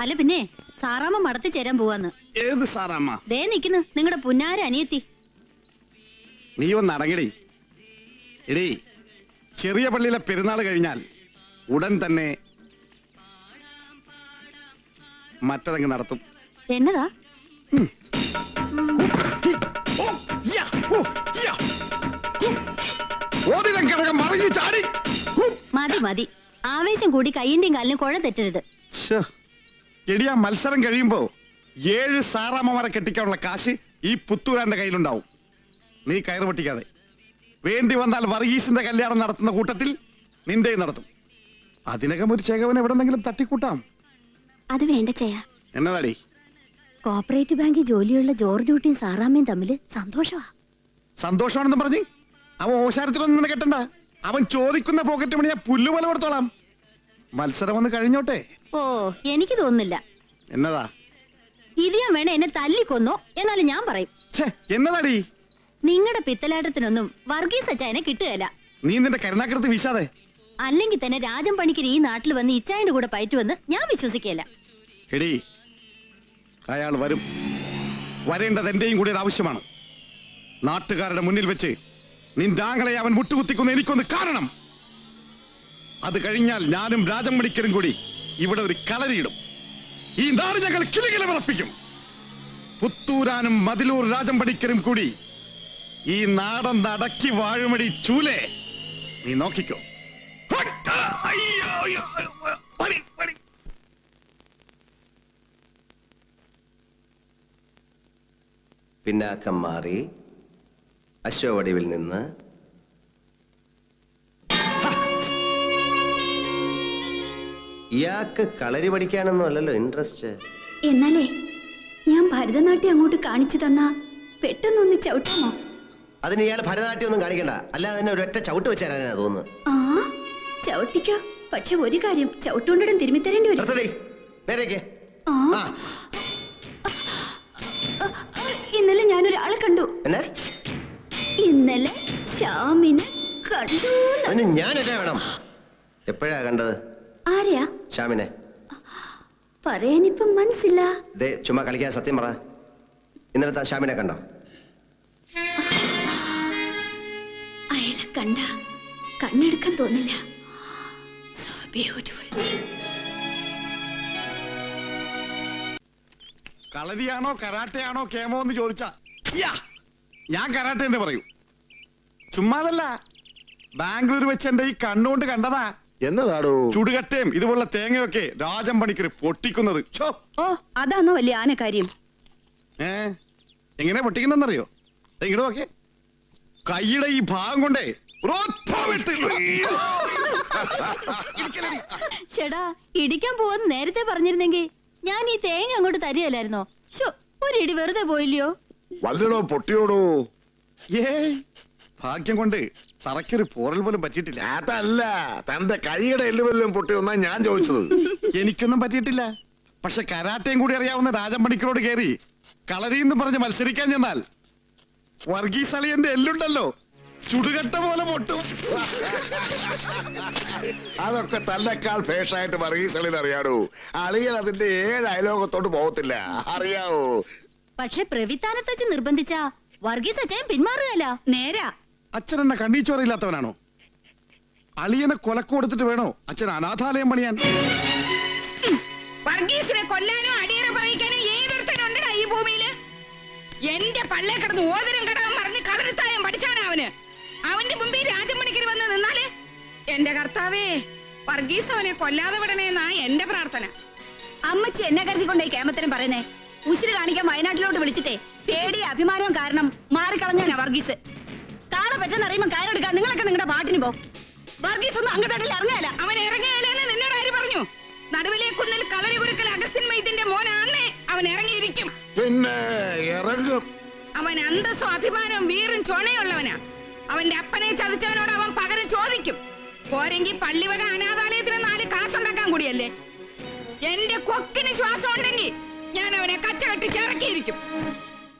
അല്ല പിന്നെ സാറാമ്മ മടത്തി ചേരാൻ പോവാന്ന്. ഏത് സാറാമ്മ? ദേ നിക്കുന്നു നിങ്ങളുടെ പുന്നാര അനിയത്തി. നീ ഒന്ന് അടങ്ങടി. എടീ, ചെറിയ പള്ളിയിലെ പെരുന്നാൾ കഴിഞ്ഞാൽ ഉടൻ തന്നെ മറ്റതങ്ങ് നടത്തും. എന്നതാ? മതി മതി, ആവേശം കൂടി കയ്യിന്റെയും കാലിനും കുഴ തെറ്റരുത്. എടിയാ, മത്സരം കഴിയുമ്പോ 7 സാറാമ്മമാരെ കെട്ടിക്കാനുള്ള കാശ് ഈ പുത്തൂരാന്റെ കയ്യിലുണ്ടാവും. നീ കയറ് പൊട്ടിക്കാതെ. വേണ്ടി വന്നാൽ വർഗീസിന്റെ കല്യാണം നടത്തുന്ന കൂട്ടത്തിൽ നിന്റെയും നടത്തും. അതിനകം ഒരു ചേകവൻ എവിടെന്നെങ്കിലും തട്ടിക്കൂട്ടാം. അത് വേണ്ട ചെയ്യാ. എന്നതാടി? കോപ്പറേറ്റീവ് ബാങ്കിൽ ജോലിയുള്ള ജോർജ് കുട്ടിയും സാറാമ്മയും തമ്മില് സന്തോഷമാ. സന്തോഷമാണെന്ന് പറഞ്ഞ് അവൻ ഓശാരത്തിലൊന്നും നിന്നെ കെട്ടണ്ട. അവൻ ചോദിക്കുന്ന പോക്കറ്റ് മണിയാ പുല്ലുപോലെ കൊടുത്തോളാം. മത്സരം ഒന്ന് കഴിഞ്ഞോട്ടെ. ഓ, എനിക്ക് തോന്നുന്നില്ല. എന്നതാ? ഇത് ഞാൻ വേണേ എന്നെ തല്ലിക്കൊന്നോ, എന്നാലും ഞാൻ പറയും. എന്നതാടി? നിങ്ങളുടെ പിത്തലാട്ടത്തിനൊന്നും വർഗീസ് അച്ചായനെ കിട്ടുകയല്ല. നീ നിന്റെ കരുനാക്കടുത്ത് വീശാതെ. അല്ലെങ്കിൽ തന്നെ രാജൻ പണിക്കർ ഈ നാട്ടിൽ വന്ന് ഇച്ചായന്റെ കൂടെ പയറ്റുവെന്ന് ഞാൻ വിശ്വസിക്കുകയല്ല. എടീ, അയാൾ വരും. വരേണ്ടത് എന്റെയും കൂടി ആവശ്യമാണ്. നാട്ടുകാരുടെ മുന്നിൽ വെച്ച് നിന്റെ ആങ്ങളെ അവൻ മുട്ടുകുത്തിക്കുന്ന എനിക്കൊന്ന് കാണണം. അത് കഴിഞ്ഞാൽ ഞാനും രാജൻ പണിക്കരും കൂടി ഇവിടെ ഒരു കളരിയിടും. ഈ നാട് ഞങ്ങൾ കിലുകില വിറപ്പിക്കും. പുത്തൂരാനും മതിലൂർ രാജൻ പണിക്കരും കൂടി ഈ നാടൻ നടക്കി വാഴുമടി ചൂലേ. നീ നോക്കിക്കോ. പിന്നാക്കം മാറി അശോവടിവിൽ നിന്ന് ഇയാൾക്ക് കളരി പഠിക്കാനൊന്നും അല്ലല്ലോ ഇൻട്രസ്റ്റ്. എന്നാലേ ഞാൻ ഭരതനാട്യം അങ്ങോട്ട് കാണിച്ചു തന്നാ പെട്ടെന്നൊന്ന് ചവിട്ടാമോ? അതിന് ഇയാൾ ഭരതനാട്യം ഒന്നും കാണിക്കണ്ട. അല്ലാതെ തന്നെ ഒരൊറ്റ ചവിട്ട് വെച്ച് തരാനാ തോന്നുന്നു. ആ, ചവിട്ടിക്കോ. പക്ഷെ ഒരു കാര്യം, ചവിട്ടുകൊണ്ടിടം തിരുമ്മി തരേണ്ടി വരും. നേരേക്ക്. ഇന്നലെ ഞാനൊരാളെ കണ്ടു. ഇന്നലെ ശ്യാമിനെ കണ്ടു. ഞാൻ എന്നാ വേണം? എപ്പോഴാ കണ്ടത്? ആരെയാ? ശ്യാമിനെ. പറയാനിപ്പം മനസ്സില്ല. ചുമ്മാ കളിക്കാൻ സത്യം പറ. ഇന്നലത്തെ ശ്യാമിനെ കണ്ടോ? അയാളെ കണ്ട കണ്ണെടുക്കാൻ തോന്നില്ല. So beautiful. കളരിയാണോ കരാട്ടയാണോ കേമോ എന്ന് ചോദിച്ചാ ഞാൻ കരാട്ടെ എന്ന് പറയൂ. ചുമ്മാതല്ല, ബാംഗ്ലൂർ വെച്ച് എന്റെ ഈ കണ്ണുകൊണ്ട് കണ്ടതാ. എന്നതാടോ? ചുടുകട്ടയും ഇതുപോലുള്ള തേങ്ങയൊക്കെ രാജൻ പണിക്കര് പൊട്ടിക്കുന്നത്. ഓ, അതാണോ വലിയ ആന കാര്യം? എങ്ങനെ പൊട്ടിക്കുന്നറിയോ? ഇങ്ങോട്ട് കൈയുടെ ഈ ഭാഗം കൊണ്ടേ ചേടാ, ഇടിക്കാൻ പോവാന്ന് നേരത്തെ പറഞ്ഞിരുന്നെങ്കിൽ ഞാൻ ഈ തേങ്ങ അങ്ങോട്ട് തരികയല്ലായിരുന്നോ? ഒരു ഇടി വെറുതെ പോയില്ലയോ? വല്ലടോ പൊട്ടിയോടോ? ഭാഗ്യം കൊണ്ട് തറയ്ക്കൊരു പോറൽ പോലും പറ്റിയിട്ടില്ല. അതല്ല, തന്റെ കൈയുടെ എല്ലുവെല്ലാം പൊട്ടിയൊന്നാ ഞാൻ ചോദിച്ചത്. എനിക്കൊന്നും പറ്റിയിട്ടില്ല. പക്ഷെ കരാട്ടയും കൂടി അറിയാവുന്ന രാജൻ പണിക്കരോട് കയറി കളരിന്ന് പറഞ്ഞ് മത്സരിക്കാൻ ചെന്നാൽ വർഗീസ് അളിയന്റെ എല്ലുണ്ടല്ലോ, ചുടുകട്ട പോലെ പൊട്ടും. അതൊക്കെ തന്നെക്കാൾ ഫേഷായിട്ട് വർഗീസ് അറിയാടോ. അളിയൻ അതിന്റെ 7 അയലോകത്തോട്ട് പോകത്തില്ല, അറിയാവോ? പക്ഷെ പ്രവിത്താനത്തച്ഛൻ നിർബന്ധിച്ച വർഗീസ് അച്ഛൻ പിന്മാറുകയല്ല. നേരാ. അച്ഛൻ എന്നെ കണ്ണീച്ചോറില്ലാത്തവനാണോ? അളിയനെ കൊലക്ക് കൊടുത്തിട്ട് വേണോ അച്ഛൻ അനാഥാലയം പണിയാൻ? വർഗീസിനെ കൊല്ലാനോ അടിയറ പറയിക്കാനോ ഏതൊരുത്തനുണ്ട് ഈ ഭൂമിയില്? എന്റെ പള്ളേ കിടന്ന് ഓതരം കടകം മറിഞ്ഞ് കളരിത്തായം പഠിച്ചാണ് അവന്. അവന്റെ മുമ്പിൽ രാജൻ പണിക്കര് വന്ന് നിന്നാല് എന്റെ കർത്താവേ, വർഗീസ് അവനെ കൊല്ലാതെ വിടണേന്നാ എന്റെ പ്രാർത്ഥന. അമ്മച്ചി എന്നെ കരുതിക്കൊണ്ടേ കേമത്തരം പറയുന്നേ. ഉശിര് കാണിക്കാൻ വയനാട്ടിലോട്ട് വിളിച്ചിട്ടേ പേടിയ അഭിമാനവും കാരണം മാറിക്കളഞ്ഞാ വർഗീസ്. കാളെ പറ്റെന്നറിയുമ്പോ കയറെടുക്കാൻ നിങ്ങളൊക്കെ നിങ്ങളുടെ പാട്ടിന് പോ. വർഗീസ് ഒന്നും അങ്ങോട്ടോട്ടിൽ ഇറങ്ങാല. അവൻ ഇറങ്ങിയാലെന്ന് നിന്നോട് ആര് പറഞ്ഞു? നടുവിലെ കുന്നിൽ കളരി കുരുക്കൽ അഗസ്ത്യൻ വൈദ്യന്റെ മോനാന്നേ അവൻ ഇറങ്ങിയിരിക്കും. പിന്നെ ഇറങ്ങും. അവൻ അന്തസ്സും അഭിമാനവും വീറും ചൊണയുള്ളവനാ. അവന്റെ അപ്പനെ ചതിച്ചവനോട് അവൻ പകരം ചോദിക്കും. പോരെങ്കിൽ പള്ളിവക അനാഥാലയത്തിന് 4 കാശുണ്ടാക്കാൻ കൂടിയല്ലേ. എന്റെ കൊക്കിന് ശ്വാസം ഉണ്ടെങ്കിൽ ഞാൻ അവനെ കച്ചകെട്ടി ചിറക്കിയിരിക്കും.